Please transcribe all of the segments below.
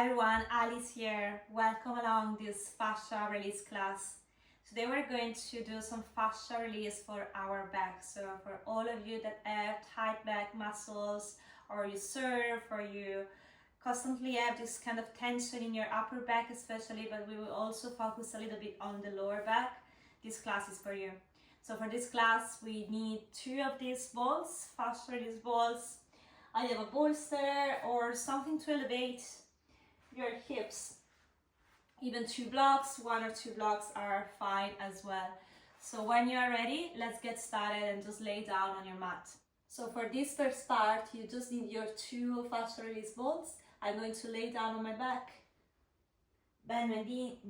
Hi everyone, Alice here. Welcome along this fascia release class. Today we're going to do some fascia release for our back. So for all of you that have tight back muscles, or you surf, or you constantly have this kind of tension in your upper back especially, but we will also focus a little bit on the lower back, this class is for you. So for this class we need 2 of these balls, fascia release balls. I have a bolster or something to elevate your hips. Even 2 blocks, 1 or 2 blocks are fine as well. So when you are ready, let's get started and just lay down on your mat. So for this first part, you just need your 2 fascia release balls. I'm going to lay down on my back, bend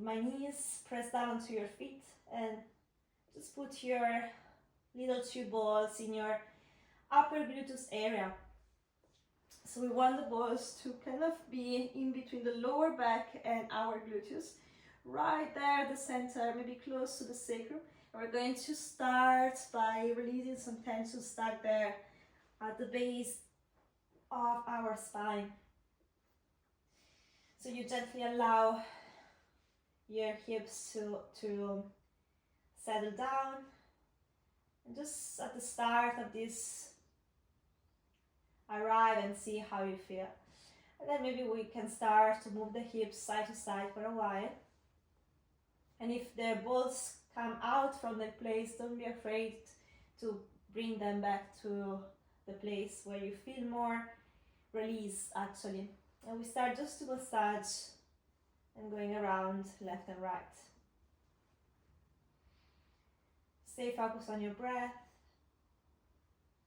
my knees, press down onto your feet, and just put your little 2 balls in your upper gluteus area. So we want the balls to kind of be in between the lower back and our gluteus, right there at the center, maybe close to the sacrum. And we're going to start by releasing some tension stuck there at the base of our spine. So you gently allow your hips to settle down. And just at the start of this, arrive and see how you feel. And then maybe we can start to move the hips side to side for a while. And if the balls come out from the place, don't be afraid to bring them back to the place where you feel more release actually. And we start just to massage and going around left and right. Stay focused on your breath.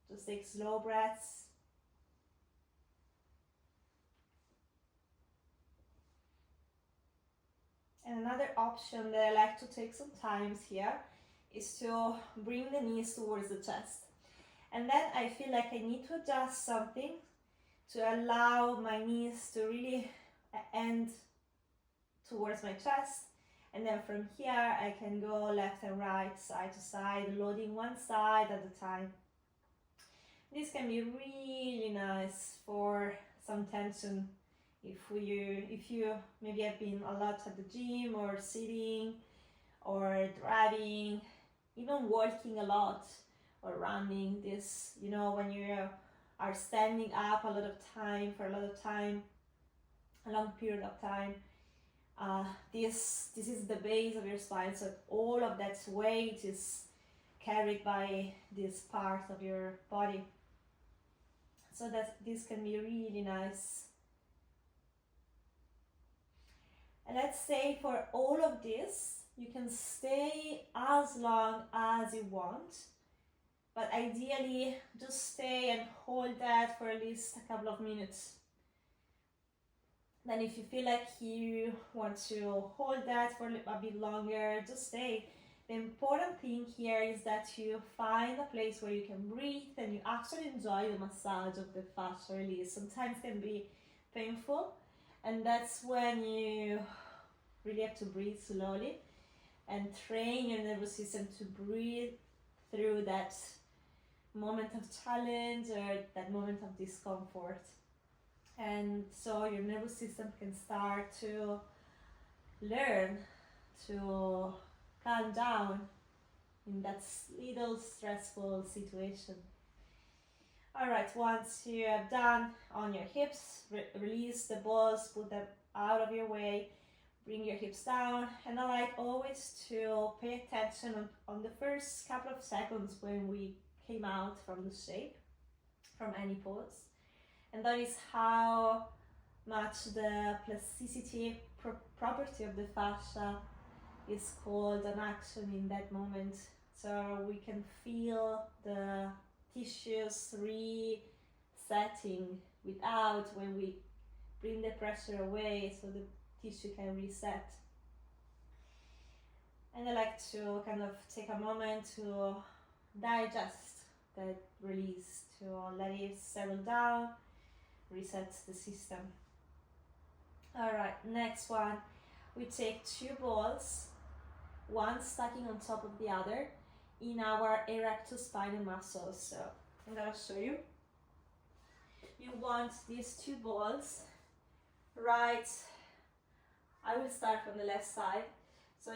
Just take slow breaths. And another option that I like to take sometimes here is to bring the knees towards the chest. And then I feel like I need to adjust something to allow my knees to really end towards my chest. And then from here I can go left and right, side to side, loading one side at a time. This can be really nice for some tension. If you maybe have been a lot at the gym, or sitting, or driving, even walking a lot, or running, this, when you are standing up a lot of time, for a long period of time, this is the base of your spine, so all of that weight is carried by this part of your body. So that this can be really nice. And let's say for all of this, you can stay as long as you want, but ideally just stay and hold that for at least a couple of minutes. Then if you feel like you want to hold that for a bit longer, just stay. The important thing here is that you find a place where you can breathe and you actually enjoy the massage of the fascia release. Sometimes it can be painful, and that's when you really have to breathe slowly and train your nervous system to breathe through that moment of challenge or that moment of discomfort. And so your nervous system can start to learn to calm down in that little stressful situation. Alright, once you are done on your hips, release the balls, put them out of your way, bring your hips down, and I like always to pay attention on the first couple of seconds when we came out from the shape, from any pose. And that is how much the plasticity property of the fascia is called an action in that moment. So we can feel the tissues resetting without, when we bring the pressure away, so the tissue can reset. And I like to kind of take a moment to digest that release, to let it settle down, reset the system. Alright, next one, we take 2 balls, one stacking on top of the other in our erectus spinal muscles. So I'm gonna show you. You want these 2 balls right I will start from the left side. So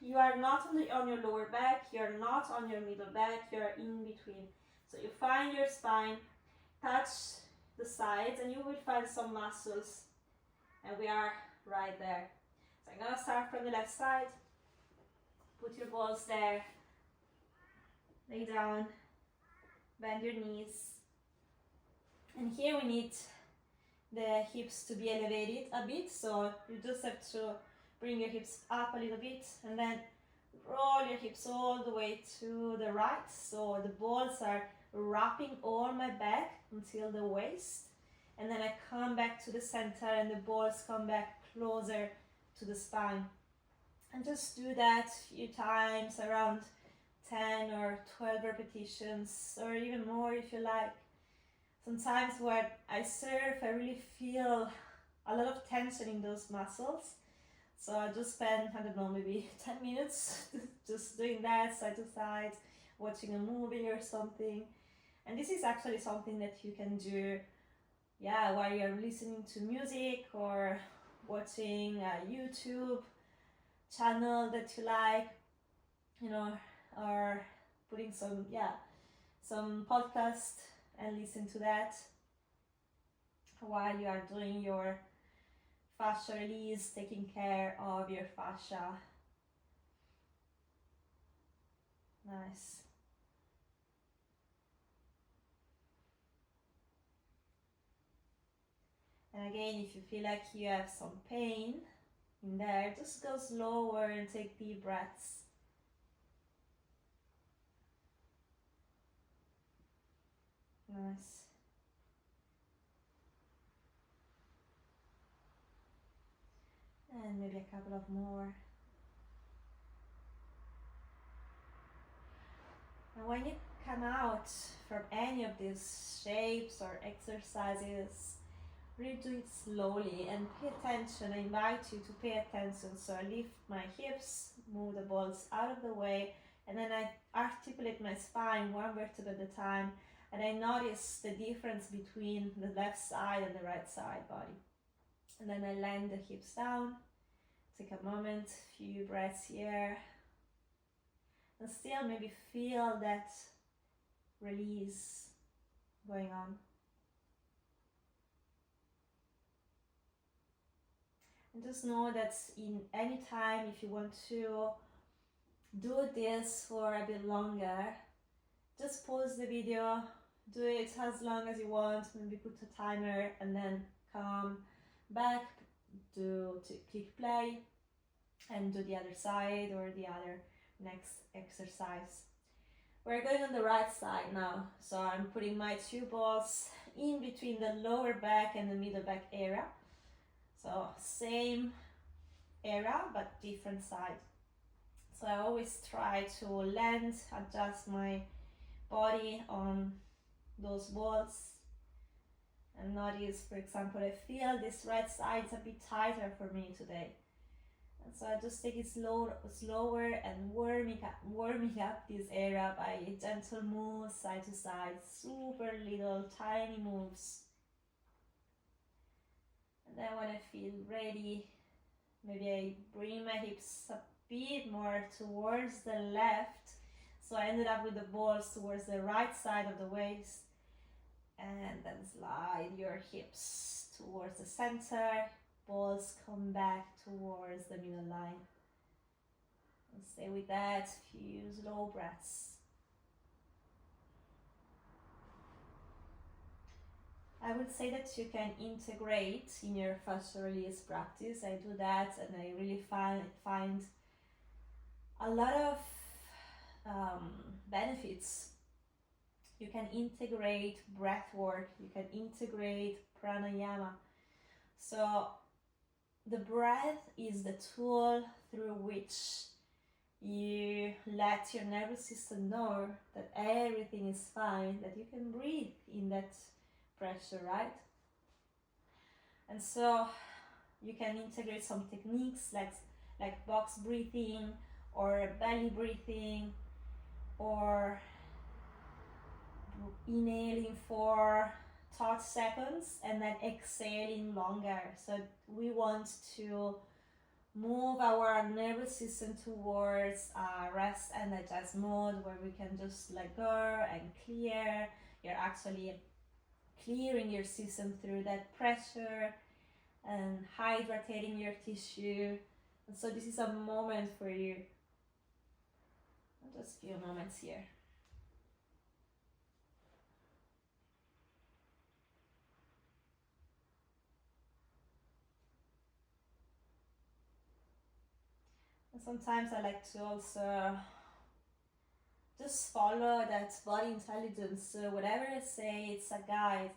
you are not on your lower back, you're not on your middle back, you're in between. So you find your spine, touch the sides, and you will find some muscles. And we are right there. So I'm gonna start from the left side. Put your balls there. Lay down, bend your knees. And here we need the hips to be elevated a bit, so you just have to bring your hips up a little bit and then roll your hips all the way to the right, so the balls are wrapping all my back until the waist, and then I come back to the center and the balls come back closer to the spine. And just do that a few times, around 10 or 12 repetitions, or even more if you like. Sometimes when I surf, I really feel a lot of tension in those muscles. So I just spend, I don't know, maybe 10 minutes just doing that side to side, watching a movie or something. And this is actually something that you can do, yeah, while you're listening to music or watching a YouTube channel that you like, you know, or putting some podcast and listen to that while you are doing your fascia release, taking care of your fascia. Nice. And again, if you feel like you have some pain in there, just go slower and take deep breaths. Nice. And maybe a couple of more. And when you come out from any of these shapes or exercises, really do it slowly and pay attention. I invite you to pay attention. So I lift my hips, move the balls out of the way, and then I articulate my spine one vertebra at a time, and I notice the difference between the left side and the right side body. And then I land the hips down, take a moment, few breaths here, and still maybe feel that release going on. And just know that in any time, if you want to do this for a bit longer, just pause the video, do it as long as you want, maybe put a timer and then come back to click play and do the other side or the other next exercise. We're going on the right side now, so I'm putting my two balls in between the lower back and the middle back area. So same area but different side. So I always try to land, adjust my body on those balls, and notice, for example, I feel this right side is a bit tighter for me today. And so I just take it slower and warming up this area by gentle moves side to side, super little tiny moves. And then when I feel ready, maybe I bring my hips a bit more towards the left. So I ended up with the balls towards the right side of the waist. And then slide your hips towards the center. Balls come back towards the middle line. And stay with that, few slow breaths. I would say that you can integrate in your fascia release practice. I do that and I really find a lot of benefits. You can integrate breath work, you can integrate pranayama. So the breath is the tool through which you let your nervous system know that everything is fine, that you can breathe in that pressure, right? And so you can integrate some techniques like box breathing or belly breathing, or inhaling for 30 seconds and then exhaling longer. So we want to move our nervous system towards rest and digest mode, where we can just let go and clear. You're actually clearing your system through that pressure and hydrating your tissue. And so this is a moment for you. Just a few moments here. And sometimes I like to also just follow that body intelligence. So whatever I say, it's a guide.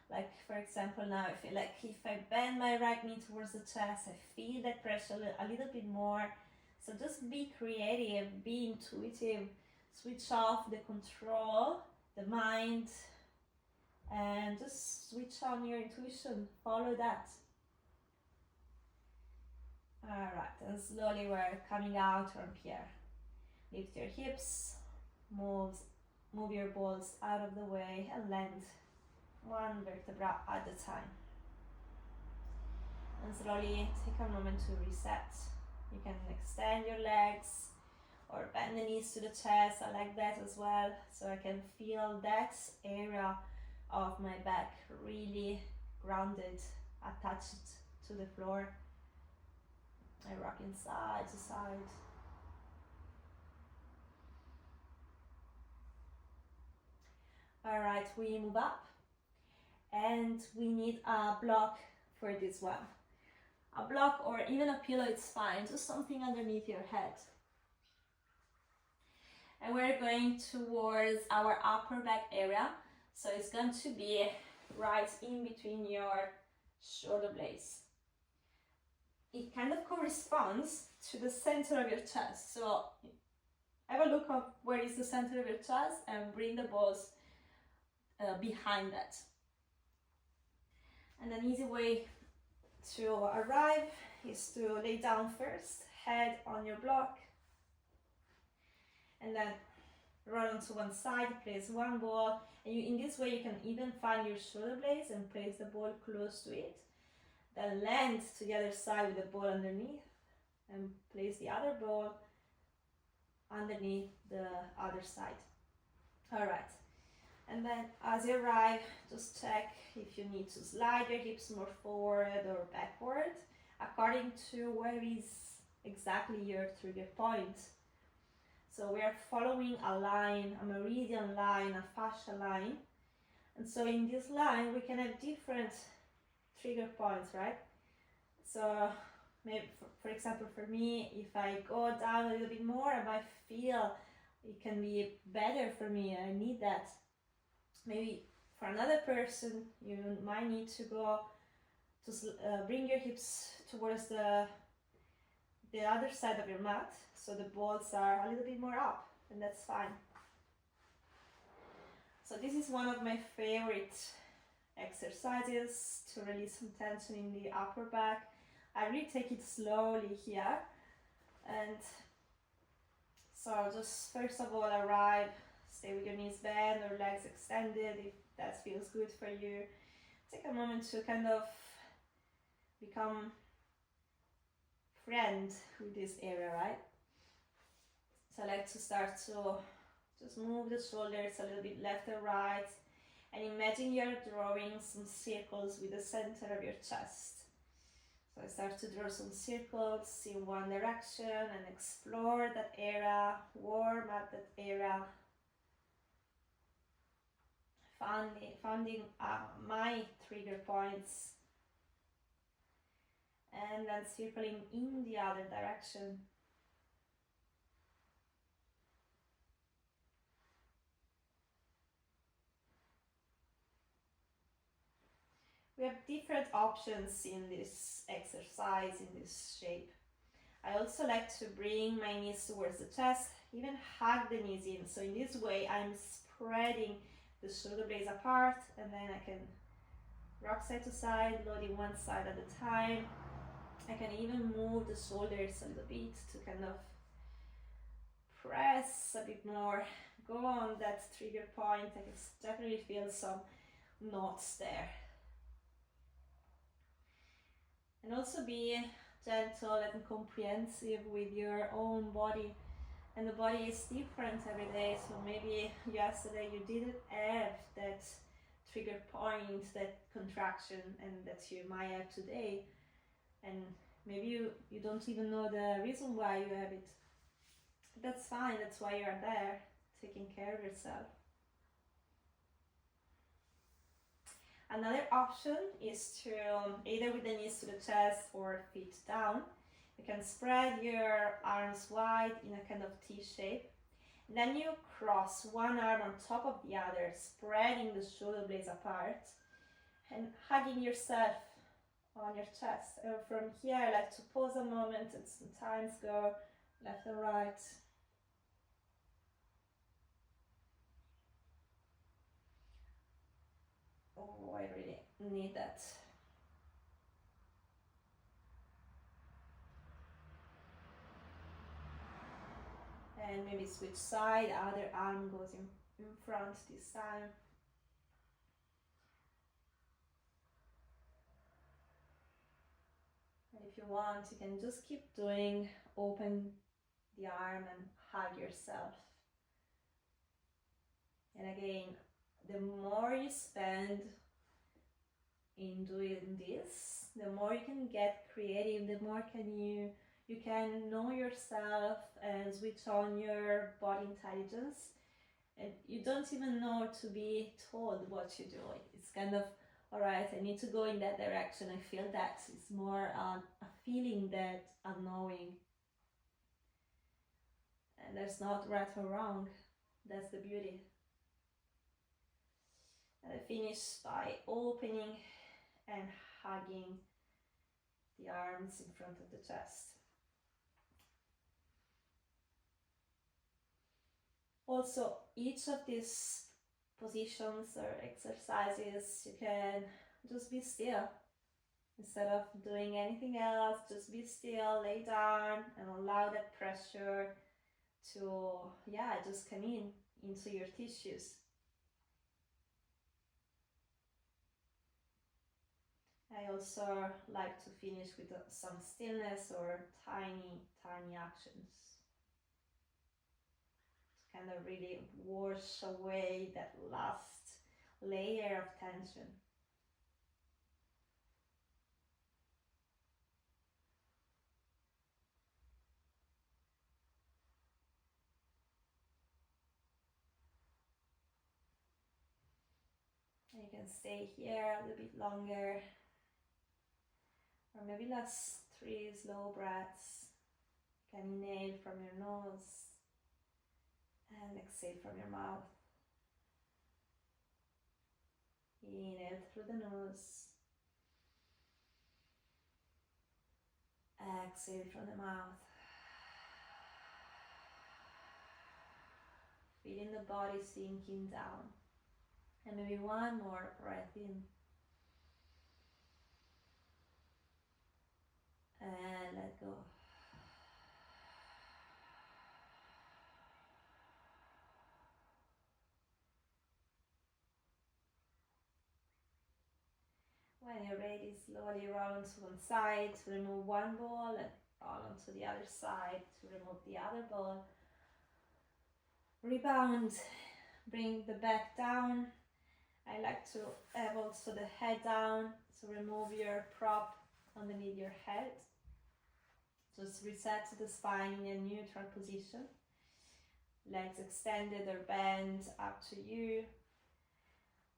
Like for example, now I feel like if I bend my right knee towards the chest, I feel that pressure a little bit more. So just be creative, be intuitive, switch off the control, the mind, and just switch on your intuition, follow that. Alright, and slowly we're coming out from here. Lift your hips, move your balls out of the way and land one vertebra at a time. And slowly take a moment to reset. You can extend your legs or bend the knees to the chest. I like that as well, so I can feel that area of my back really grounded, attached to the floor. I rock side to side. All right, we move up and we need a block for this one. A block or even a pillow, it's fine, just something underneath your head. And we're going towards our upper back area. So it's going to be right in between your shoulder blades. It kind of corresponds to the center of your chest. So have a look at where is the center of your chest and bring the balls behind that. And an easy way to arrive is to lay down first, head on your block, and then roll onto one side, place one ball, and in this way you can even find your shoulder blades and place the ball close to it. Then land to the other side with the ball underneath and place the other ball underneath the other side. Alright, and then as you arrive, just check if you need to slide your hips more forward or backward according to where is exactly your trigger point. So we are following a line, a meridian line, a fascia line. And so in this line, we can have different trigger points, right? So maybe, for example, for me, if I go down a little bit more, I might feel it can be better for me. I need that. Maybe for another person, you might need to go to bring your hips towards the other side of your mat, so the balls are a little bit more up, and that's fine. So this is one of my favorite exercises to release some tension in the upper back. I really take it slowly here, and so just first of all arrive, stay with your knees bent or legs extended if that feels good for you. Take a moment to kind of become friend with this area, right? So I like to start to just move the shoulders a little bit left and right, and imagine you're drawing some circles with the center of your chest. So I start to draw some circles in one direction and explore that area, warm up that area, finding my trigger points, and then circling in the other direction. We have different options in this exercise, in this shape. I also like to bring my knees towards the chest, even hug the knees in. So in this way, I'm spreading the shoulder blades apart, and then I can rock side to side, loading one side at a time. I can even move the shoulders a little bit to kind of press a bit more, go on that trigger point. I can definitely feel some knots there. And also be gentle and comprehensive with your own body. And the body is different every day, so maybe yesterday you didn't have that trigger point, that contraction, and that you might have today. And maybe you don't even know the reason why you have it. But that's fine, that's why you are there, taking care of yourself. Another option is to either with the knees to the chest or feet down. You can spread your arms wide in a kind of T shape. And then you cross one arm on top of the other, spreading the shoulder blades apart and hugging yourself on your chest. And from here, I like to pause a moment and sometimes go left and right. Oh, I really need that. And maybe switch side, other arm goes in front this time. And if you want, you can just keep doing, open the arm and hug yourself. And again, the more you spend in doing this, the more you can get creative, the more you can know yourself and switch on your body intelligence. And you don't even know to be told what you do. It's kind of, all right, I need to go in that direction. I feel that. It's more a feeling than a knowing. And there's not right or wrong. That's the beauty. And I finish by opening and hugging the arms in front of the chest. Also, each of these positions or exercises, you can just be still. Instead of doing anything else, just be still, lay down and allow that pressure to, just come into your tissues. I also like to finish with some stillness or tiny actions. To kind of really wash away that last layer of tension. And you can stay here a little bit longer. Or maybe last 3 slow breaths. You can inhale from your nose and exhale from your mouth. Inhale through the nose. Exhale from the mouth. Feeling the body sinking down. And maybe one more breath in. And let go. When you're ready, slowly roll onto one side to remove one ball and roll onto the other side to remove the other ball. Rebound, bring the back down. I like to have also the head down, so remove your prop underneath your head. Just reset to the spine in a neutral position. Legs extended or bent, up to you.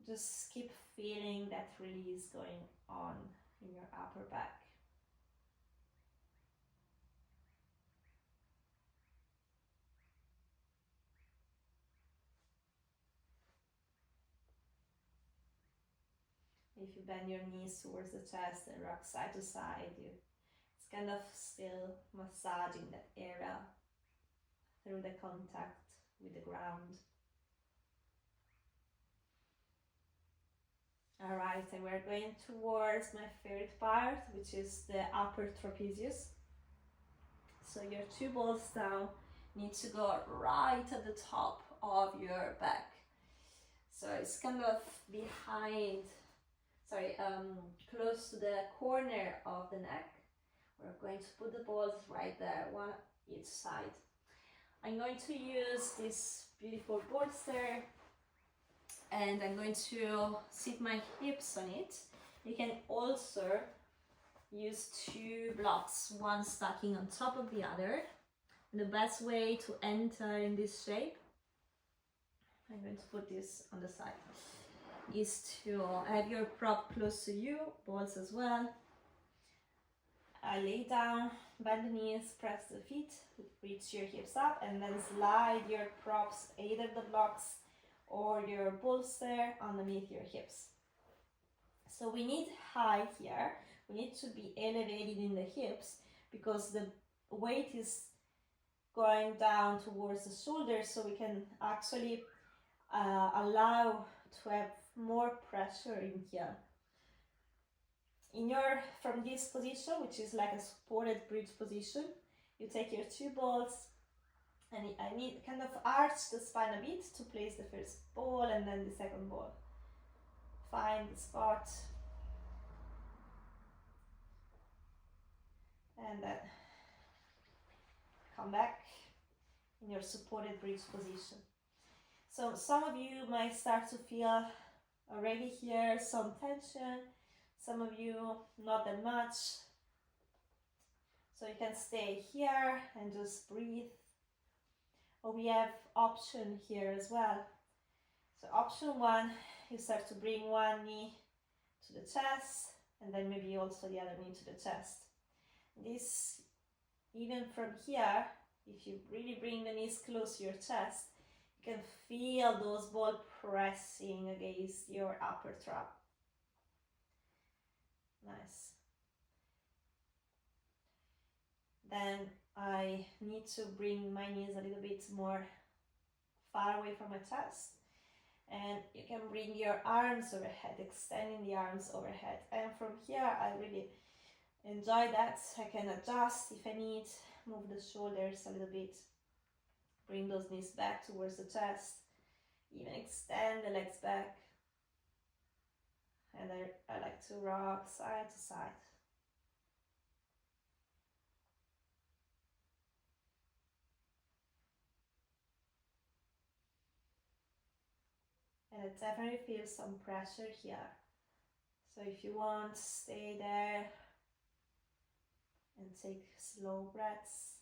Just keep feeling that release going on in your upper back. If you bend your knees towards the chest and rock side to side, it's kind of still massaging that area through the contact with the ground. Alright, and we're going towards my favorite part, which is the upper trapezius. So your 2 balls now need to go right at the top of your back. So it's kind of behind, close to the corner of the neck, We're going to put the balls right there, one each side. I'm going to use this beautiful bolster and I'm going to sit my hips on it. You can also use two blocks, one stacking on top of the other. And the best way to enter in this shape, I'm going to put this on the side, is to have your prop close to you, balls as well. I lay down, bend the knees, press the feet, reach your hips up, and then slide your props, either the blocks or your bolster, underneath your hips. So we need height here. We need to be elevated in the hips because the weight is going down towards the shoulders, so we can actually allow to have more pressure in here. From this position, which is like a supported bridge position, you take your two balls, and I need kind of arch the spine a bit to place the first ball and then the second ball. Find the spot, and then come back in your supported bridge position. So some of you might start to feel already here some tension, some of you not that much. So you can stay here and just breathe. Or we have option here as well. So option one, you start to bring one knee to the chest and then maybe also the other knee to the chest. This, even from here, if you really bring the knees close to your chest, you can feel those balls pressing against your upper trap. Nice. Then I need to bring my knees a little bit more far away from my chest. And you can bring your arms overhead, extending the arms overhead. And from here, I really enjoy that. I can adjust if I need, move the shoulders a little bit, bring those knees back towards the chest, even extend the legs back. And I like to rock side to side. And I definitely feel some pressure here. So if you want, stay there and take slow breaths.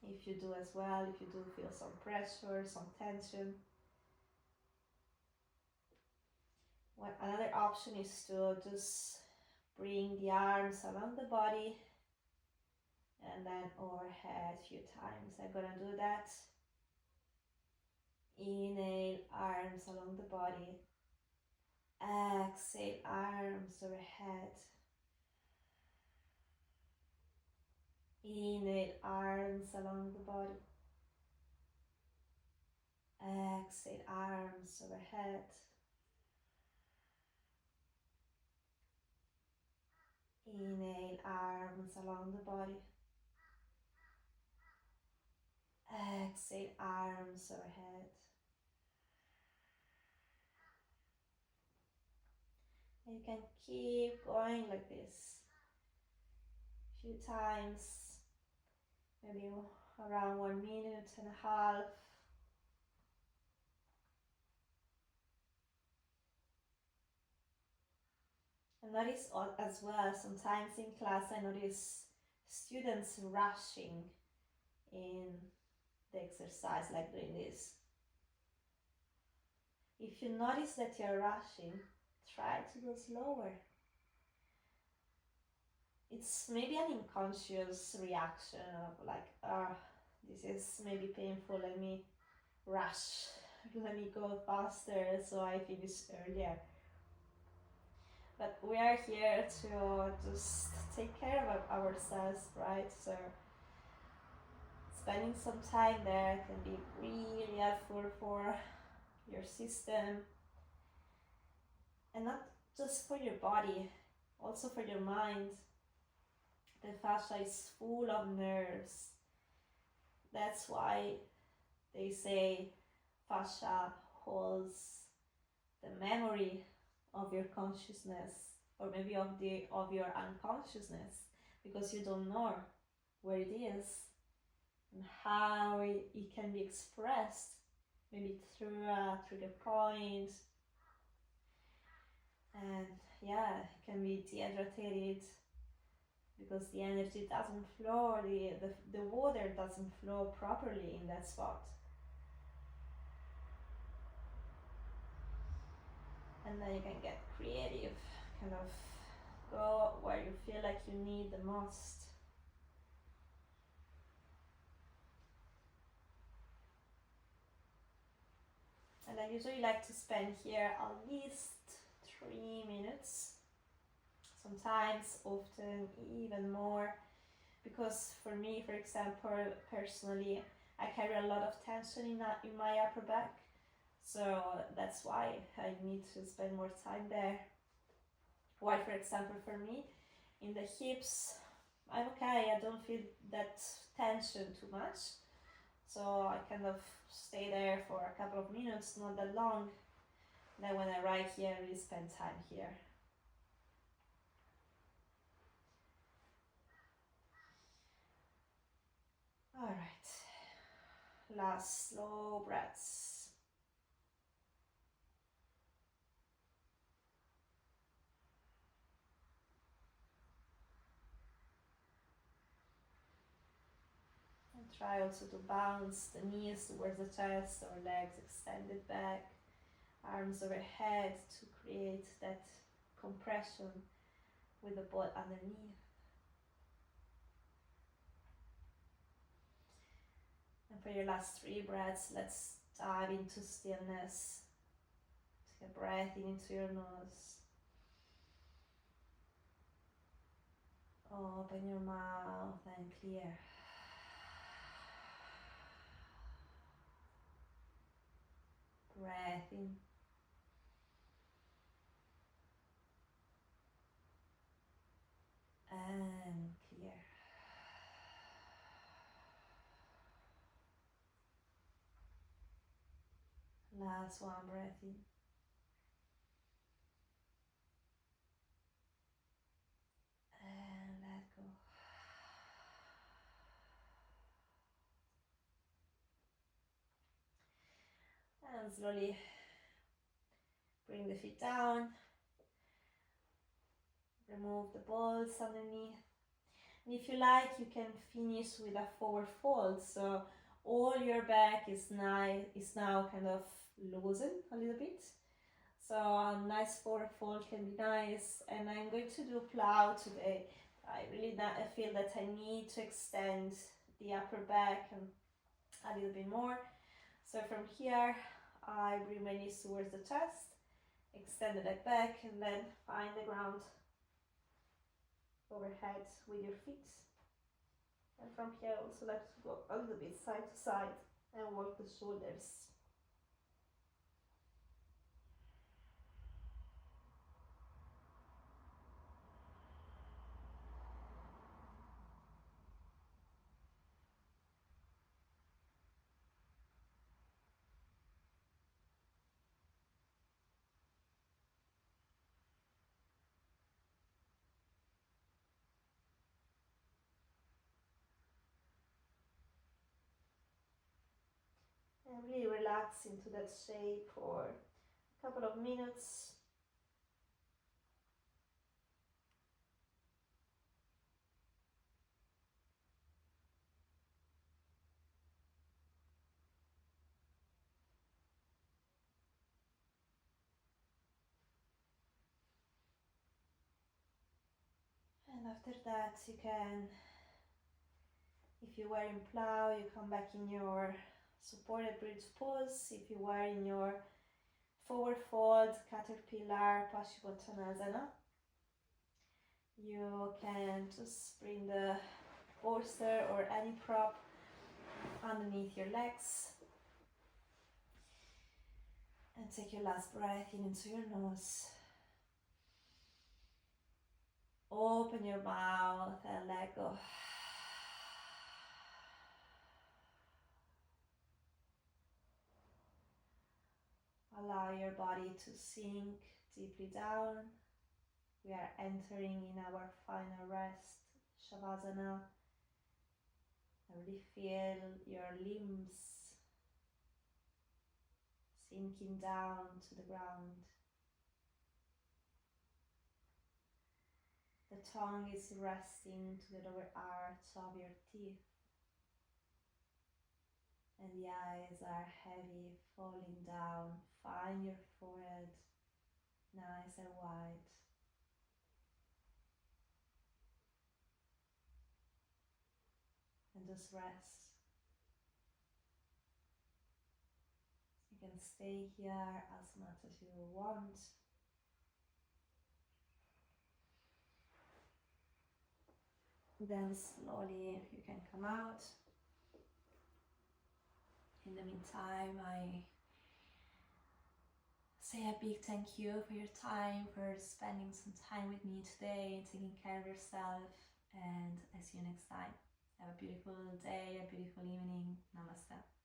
If you do as well, if you do feel some pressure, some tension. Another option is to just bring the arms along the body and then overhead a few times. I'm gonna do that. Inhale, arms along the body. Exhale, arms overhead. Inhale, arms along the body. Exhale, arms overhead. Inhale, arms along the body. Exhale, arms overhead. And you can keep going like this a few times, maybe around 1.5 minutes. And notice as well, sometimes in class I notice students rushing in the exercise, like doing this. If you notice that you're rushing, try to go slower. It's maybe an unconscious reaction of like, this is maybe painful, let me rush, let me go faster so I finish earlier. But we are here to just take care of ourselves, right? So spending some time there can be really helpful for your system, and not just for your body, also for your mind. The fascia is full of nerves. That's why they say fascia holds the memory of your consciousness, or maybe of your unconsciousness. because you don't know where it is and how it can be expressed, maybe through a trigger point. And yeah, it can be dehydrated because the energy doesn't flow, the water doesn't flow properly in that spot. And then you can get creative, kind of go where you feel like you need the most. And I usually like to spend here at least 3 minutes, sometimes, often even more, because for me, for example, personally, I carry a lot of tension in my upper back, so that's why I need to spend more time there. While, for example, for me, in the hips, I'm okay, I don't feel that tension too much, so I kind of stay there for a couple of minutes, not that long. Then when I arrive here, I really spend time here. All right, last slow breaths. And try also to bounce the knees towards the chest or legs extended back, arms overhead to create that compression with the butt underneath. And for your last 3 breaths, let's dive into stillness. Take a breath in into your nose. Open your mouth and clear. Breath in. And clear. Last one, breath in. And let go. And slowly bring the feet down. Remove the balls underneath. And if you like, you can finish with a forward fold. So all your back is now kind of loosened a little bit. So a nice forward fold can be nice. And I'm going to do plow today. I really feel that I need to extend the upper back and a little bit more. So from here, I bring my knees towards the chest, extend the leg back, and then find the ground overhead with your feet. And from here, I also like to go a little bit side to side and work the shoulders. And really relax into that shape for a couple of minutes. And after that, you can, if you were in plow, you come back in your supported bridge pose. If you were in your forward fold, caterpillar, Paschimottanasana, you can just bring the bolster or any prop underneath your legs. And take your last breath in into your nose. Open your mouth and let go. Allow your body to sink deeply down. We are entering in our final rest Shavasana. I really feel your limbs sinking down to the ground. The tongue is resting to the lower arch of your teeth, and the eyes are heavy, falling down. Find your forehead nice and wide. And just rest. You can stay here as much as you want. Then slowly you can come out. In the meantime, I say a big thank you for your time, for spending some time with me today, taking care of yourself, and I see you next time. Have a beautiful day, a beautiful evening. Namaste.